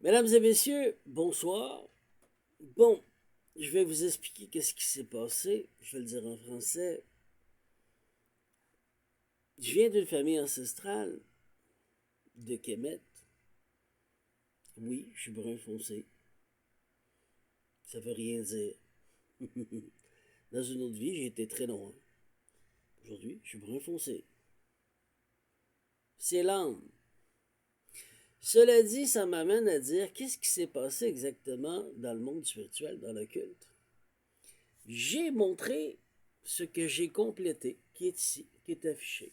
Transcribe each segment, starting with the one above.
Mesdames et messieurs, bonsoir. Bon, je vais vous expliquer qu'est-ce qui s'est passé. Je vais le dire en français. Je viens d'une famille ancestrale de Kemet. Oui, je suis brun foncé. Ça veut rien dire. Dans une autre vie, j'ai été très noir. Aujourd'hui, je suis brun foncé. C'est l'âme. Cela dit, ça m'amène à dire qu'est-ce qui s'est passé exactement dans le monde spirituel, dans l'occulte. J'ai montré ce que j'ai complété, qui est ici, qui est affiché.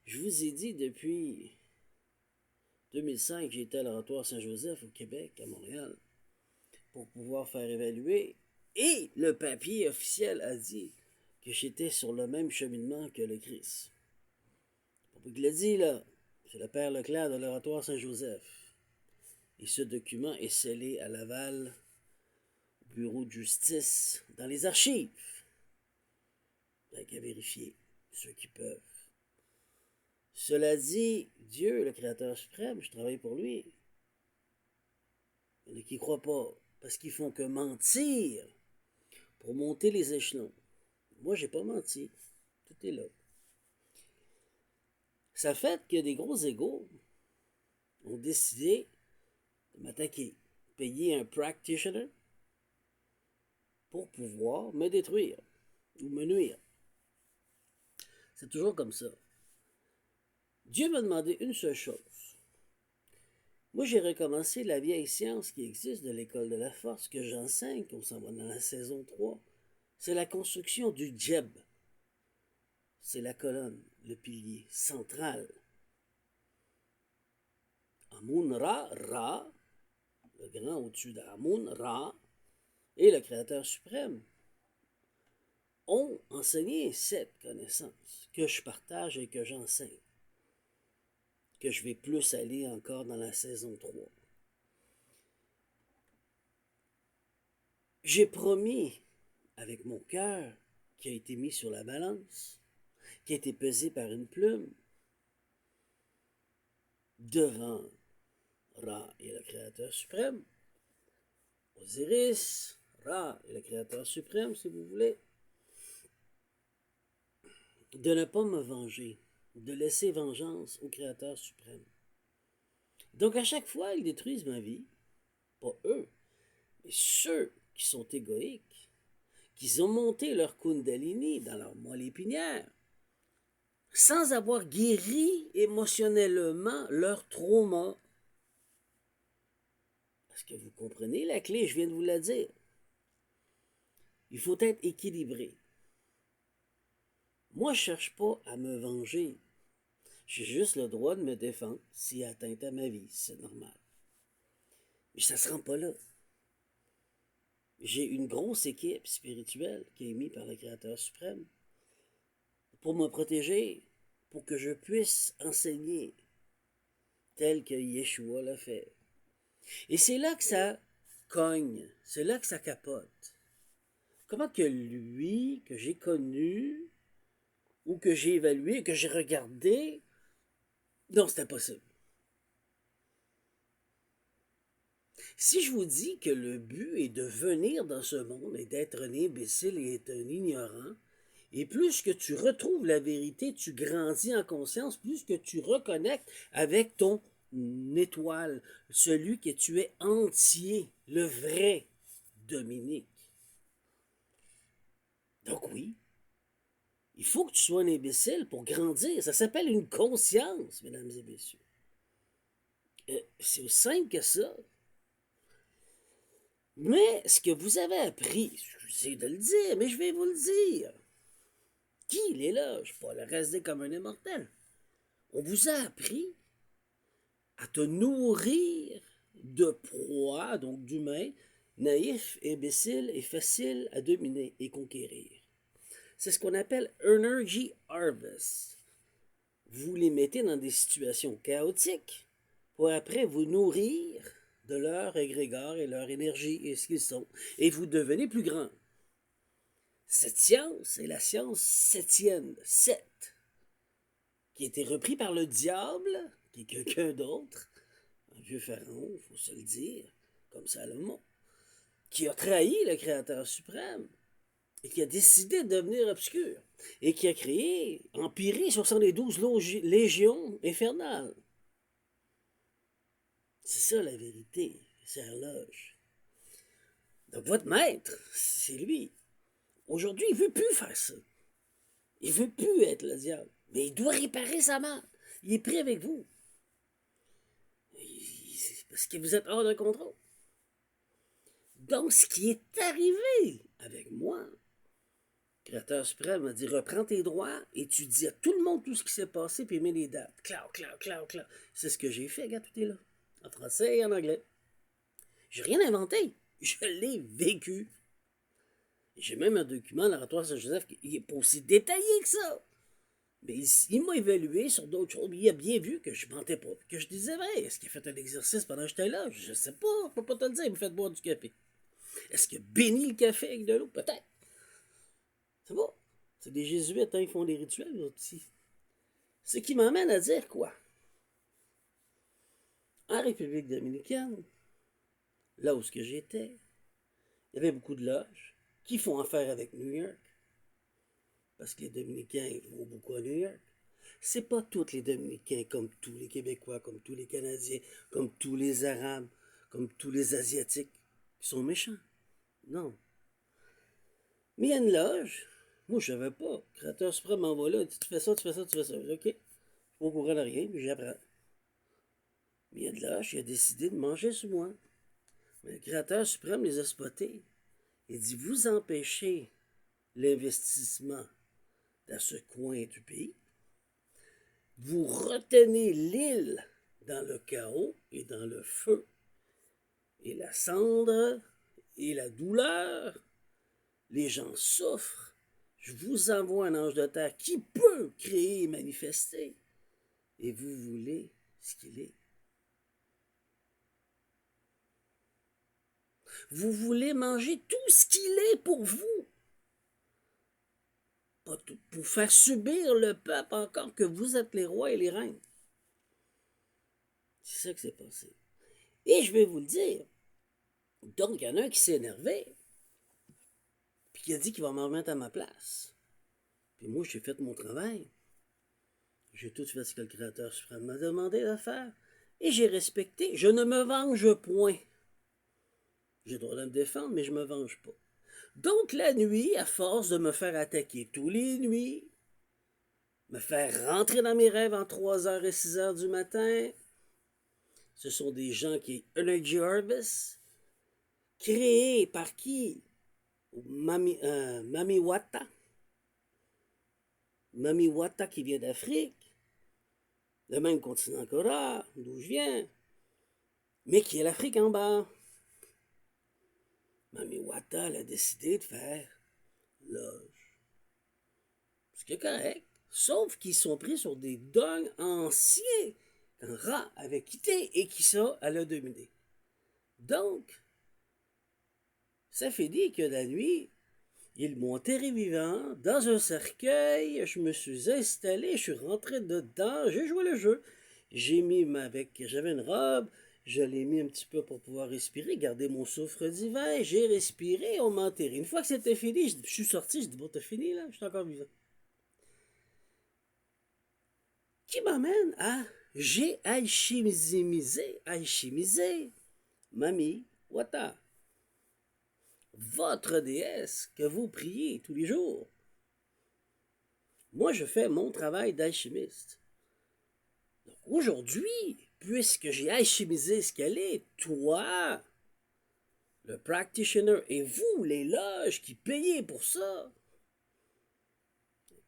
Je vous ai dit depuis 2005, j'ai été à l'Oratoire Saint-Joseph au Québec, à Montréal, pour pouvoir faire évaluer. Et le papier officiel a dit que j'étais sur le même cheminement que le Christ. Pour qu'il l'a dit, là, c'est le Père Leclerc de l'Oratoire Saint-Joseph. Et ce document est scellé à Laval, au bureau de justice, dans les archives. Il n'y a qu'à vérifier, ceux qui peuvent. Cela dit, Dieu, le Créateur suprême, je travaille pour lui. Il y en a qui ne croient pas, parce qu'ils font que mentir pour monter les échelons. Moi, j'ai pas menti. Tout est là. Ça fait que des gros égaux ont décidé de m'attaquer, payer un practitioner pour pouvoir me détruire ou me nuire. C'est toujours comme ça. Dieu m'a demandé une seule chose. Moi, j'ai recommencé la vieille science qui existe de l'école de la force que j'enseigne, qu'on s'en va dans la saison 3. C'est la construction du djeb. C'est la colonne, le pilier central. Amun-Ra, Ra, le grand au-dessus d'Amun, Ra, et le Créateur suprême, ont enseigné cette connaissance que je partage et que j'enseigne, que je vais plus aller encore dans la saison 3. J'ai promis avec mon cœur qui a été mis sur la balance, qui a été pesé par une plume, devant Ra et le Créateur suprême, Osiris, Ra et le Créateur suprême, si vous voulez, de ne pas me venger, de laisser vengeance au Créateur suprême. Donc à chaque fois, ils détruisent ma vie, pas eux, mais ceux qui sont égoïques, qui ont monté leur kundalini dans leur moelle épinière, sans avoir guéri émotionnellement leur trauma. Est-ce que vous comprenez la clé? Je viens de vous la dire. Il faut être équilibré. Moi, je ne cherche pas à me venger. J'ai juste le droit de me défendre s'il y a atteinte à ma vie, c'est normal. Mais ça ne se rend pas là. J'ai une grosse équipe spirituelle qui est émise par le Créateur suprême pour me protéger, pour que je puisse enseigner tel que Yeshua l'a fait. Et c'est là que ça cogne, c'est là que ça capote. Comment que lui, que j'ai connu, ou que j'ai évalué, que j'ai regardé, non, c'est impossible. Si je vous dis que le but est de venir dans ce monde et d'être un imbécile et être un ignorant, et plus que tu retrouves la vérité, tu grandis en conscience, plus que tu reconnectes avec ton étoile, celui que tu es entier, le vrai Dominique. Donc oui, il faut que tu sois un imbécile pour grandir. Ça s'appelle une conscience, mesdames et messieurs. C'est aussi simple que ça. Mais ce que vous avez appris, j'essaie de le dire, mais je vais vous le dire. Qui l'éloge? Pas le rester comme un immortel. On vous a appris à te nourrir de proies, donc d'humains, naïfs, imbéciles et faciles à dominer et conquérir. C'est ce qu'on appelle Energy Harvest. Vous les mettez dans des situations chaotiques pour après vous nourrir de leur égrégore et leur énergie et ce qu'ils sont. Et vous devenez plus grand. Cette science est la science septième, sept, qui a été repris par le diable, qui est quelqu'un d'autre, un vieux pharaon, il faut se le dire, comme Salomon, qui a trahi le Créateur suprême et qui a décidé de devenir obscur et qui a créé, empiré 72 légions infernales. C'est ça la vérité, c'est loge. Donc votre maître, c'est lui. Aujourd'hui, il ne veut plus faire ça. Il ne veut plus être le diable. Mais il doit réparer sa mère. Il est pris avec vous. Parce que vous êtes hors de contrôle. Donc, ce qui est arrivé avec moi, le Créateur suprême m'a dit, reprends tes droits et tu dis à tout le monde tout ce qui s'est passé puis mets les dates. Clac, clac, clac, clac. C'est ce que j'ai fait, gars, tout est là. En français et en anglais. J'ai rien inventé. Je l'ai vécu. J'ai même un document, l'oratoire Saint-Joseph, qui n'est pas aussi détaillé que ça. Mais il m'a évalué sur d'autres choses. Il a bien vu que je mentais pas, que je disais vrai. Est-ce qu'il a fait un exercice pendant que j'étais là? Je sais pas, je peux pas te le dire. Il me fait boire du café. Est-ce qu'il a béni le café avec de l'eau? Peut-être. C'est bon. C'est des jésuites, hein, ils font des rituels aussi. Ce qui m'amène à dire quoi? En République dominicaine, là où j'étais, il y avait beaucoup de loges qui font affaire avec New York. Parce que les Dominicains vont beaucoup à New York. C'est pas tous les Dominicains, comme tous les Québécois, comme tous les Canadiens, comme tous les Arabes, comme tous les Asiatiques, qui sont méchants. Non. Mais il y a une loge. Moi, je savais pas. Le Créateur suprême m'envoie là. Tu fais ça, tu fais ça, tu fais ça. OK. Je suis pas au courant de rien, puis j'apprends. Mais il y a une loge qui a décidé de manger sur moi. Mais le Créateur suprême les a spotés. Il dit, vous empêchez l'investissement dans ce coin du pays. Vous retenez l'île dans le chaos et dans le feu et la cendre et la douleur. Les gens souffrent. Je vous envoie un ange de terre qui peut créer et manifester. Et vous voulez ce qu'il est. Vous voulez manger tout ce qu'il est pour vous. Pas tout, pour faire subir le peuple encore que vous êtes les rois et les reines. C'est ça qui s'est passé. Et je vais vous le dire. Donc, il y en a un qui s'est énervé. Puis qui a dit qu'il va m'en remettre à ma place. Puis moi, j'ai fait mon travail. J'ai tout fait ce que le Créateur suprême m'a demandé de faire. Et j'ai respecté. Je ne me venge point. J'ai le droit de me défendre, mais je ne me venge pas. Donc, la nuit, à force de me faire attaquer tous les nuits, me faire rentrer dans mes rêves en 3h et 6h du matin, ce sont des gens qui... Energy Harvest, créés par qui? Mami Wata. Mami Wata qui vient d'Afrique, le même continent qu'Aura, d'où je viens, mais qui est l'Afrique en bas. Mami Wata elle a décidé de faire loge. Ce qui est correct, sauf qu'ils sont pris sur des dogmes anciens quand Ra avait quitté et qui ça, elle a dominé. Donc, ça fait dire que la nuit, ils m'ont enterré vivant dans un cercueil, je me suis installé, je suis rentré dedans, j'ai joué le jeu. J'avais une robe, je l'ai mis un petit peu pour pouvoir respirer, garder mon souffle divin, j'ai respiré, on m'a enterré. Une fois que c'était fini, je suis sorti, je dis bon, t'as fini là, je suis encore vivant. Qui m'amène à j'ai alchimisé Mami Wata, votre déesse que vous priez tous les jours. Moi, je fais mon travail d'alchimiste. Donc aujourd'hui, puisque j'ai alchimisé ce qu'elle est, toi, le practitioner, et vous, les loges qui payez pour ça,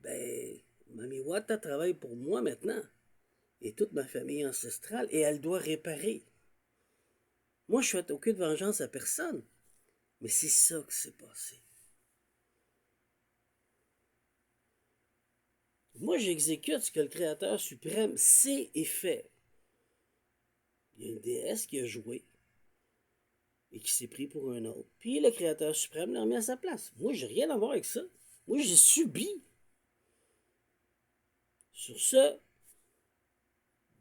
ben, Mami Wata travaille pour moi maintenant, et toute ma famille ancestrale, et elle doit réparer. Moi, je souhaite aucune vengeance à personne, mais c'est ça qui s'est passé. Moi, j'exécute ce que le Créateur suprême sait et fait. Il y a une déesse qui a joué et qui s'est pris pour un autre. Puis le Créateur suprême l'a remis à sa place. Moi, j'ai rien à voir avec ça. Moi, j'ai subi. Sur ce,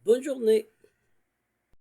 bonne journée.